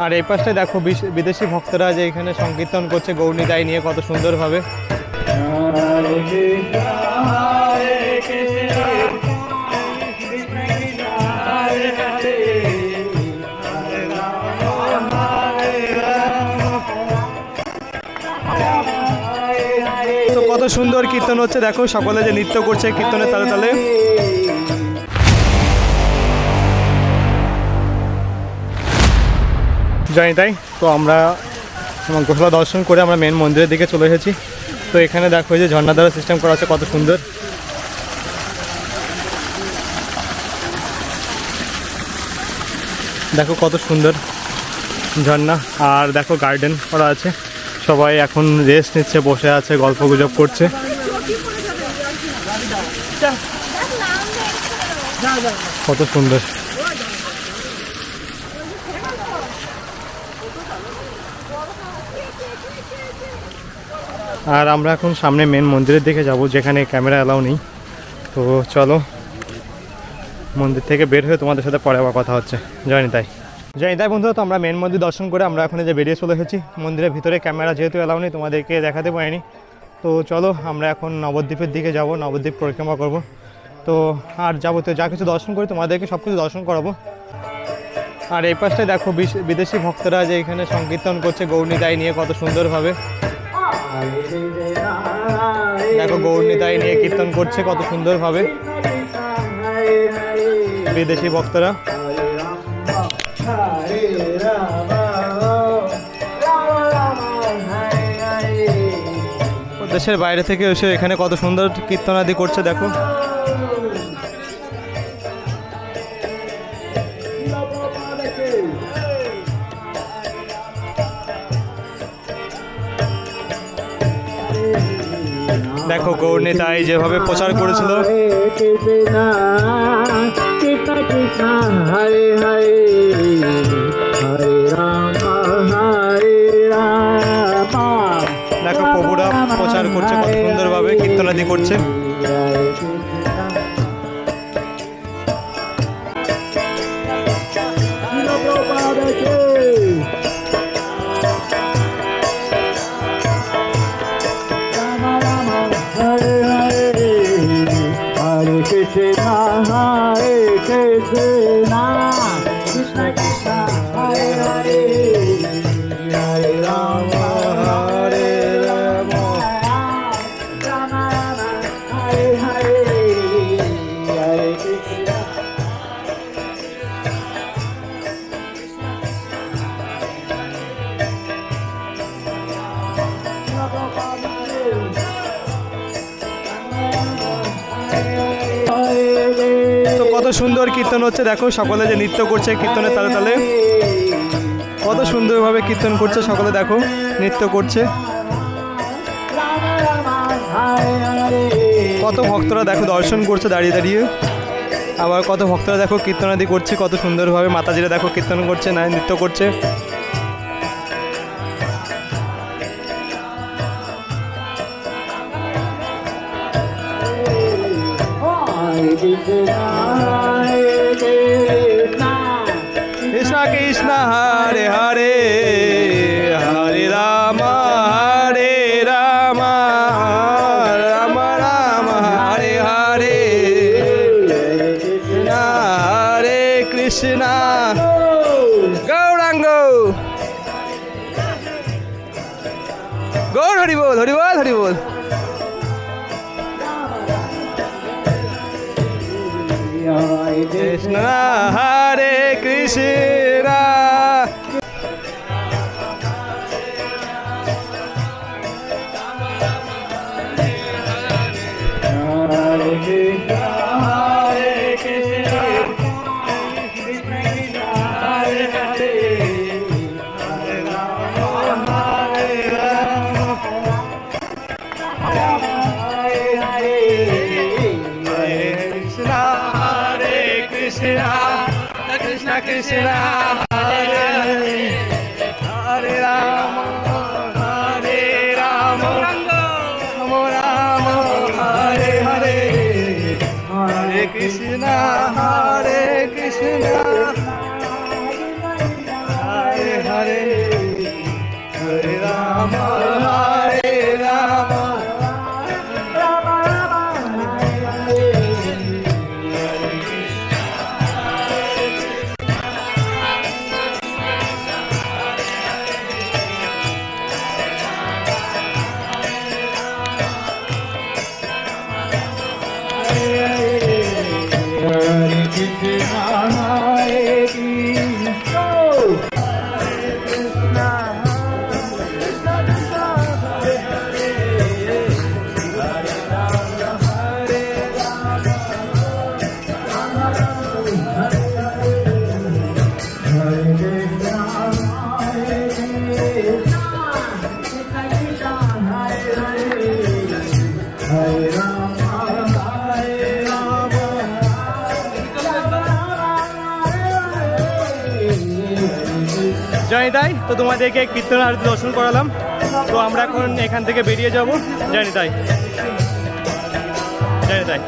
আর এই পাশটায় দেখো বিদেশি ভক্তরা যে এখানে সংকীর্তন করছে গৌরনিতাই নিয়ে কত সুন্দরভাবে। তো কত সুন্দর কীর্তন হচ্ছে দেখো, সকলে যে নৃত্য করছে কীর্তনের তালে তালে। জানি তাই তো আমরা গোশালা দর্শন করে আমরা মেন মন্দিরের দিকে চলে এসেছি। তো এখানে দেখো যে ঝর্ণা দ্বারা সিস্টেম করা আছে কত সুন্দর, দেখো কত সুন্দর ঝর্ণা। আর দেখো গার্ডেন করা আছে, সবাই এখন রেস্ট নিচ্ছে, বসে আছে, গল্প গুজব করছে। কত সুন্দর। আর আমরা এখন সামনে মেন মন্দিরের দিকে যাব, যেখানে ক্যামেরা অ্যালাউ নেই। তো চলো মন্দির থেকে বের হয়ে তোমাদের সাথে পরে আবার কথা হচ্ছে। জয়নি তাই বন্ধুরা, তো আমরা মেন মন্দির দর্শন করে আমরা এখন যে বেরিয়ে চলে এসেছি। মন্দিরের ভিতরে ক্যামেরা যেহেতু অ্যালাউ নেই তোমাদেরকে দেখাতে পারিনি। তো চলো আমরা এখন নবদ্বীপের দিকে যাব, নবদ্বীপ পরিক্রমা করব। তো আর যাবতীয় যা কিছু দর্শন করি তোমাদেরকে সব কিছু দর্শন করাবো। আর এই পাশটায় দেখো বিদেশি ভক্তরা যে এখানে সংকীর্তন করছে গৌরনিতাই নিয়ে কত সুন্দরভাবে। দেখো গৌরনিতাই নিয়ে কীর্তন করছে কত সুন্দরভাবে বিদেশি ভক্তরা। দেশের বাইরে থেকে এসে এখানে কত সুন্দর কীর্তনাদি করছে দেখো। দেখো গৌরনিতাই যেভাবে প্রচার করেছিল। দেখো প্রভুরা প্রচার করছে কত সুন্দরভাবে, কীর্তনাদি করছে। তো কত সুন্দর কীর্তন হচ্ছে দেখো, সকলে যে নৃত্য করছে কীর্তনের তালে তালে। কত সুন্দরভাবে কীর্তন করছে সকলে, দেখো নৃত্য করছে। কত ভক্তরা দেখো দর্শন করছে দাঁড়িয়ে দাঁড়িয়ে। আবার কত ভক্তরা দেখো কীর্তনাদি করছে কত সুন্দরভাবে। মাতাজিরা দেখো কীর্তন করছে, না নৃত্য করছে। কৃষ্ণ কৃষ্ণ হরে হরে, হরে রাম হরে রাম, রাম রাম হরে হরে, কৃষ্ণ হরে কৃষ্ণ। গৌরাঙ্গ গৌর হরি বল, হরি বল, হরি বল। কৃষ্ণ হরে Krishna. Krishna Krishna Hare Hare, Hare Rama Hare Rama, Rama Rama Hare Hare, Hare Krishna Hare Krishna, Hare Hare. Hare Hare Rama Hare Rama Rama Rama Hare জয় তাই। তো তোমাদেরকে কীর্তন আরতি দর্শন করালাম। তো আমরা এখন এখান থেকে বেরিয়ে যাব। জয় তাই, জয় তাই।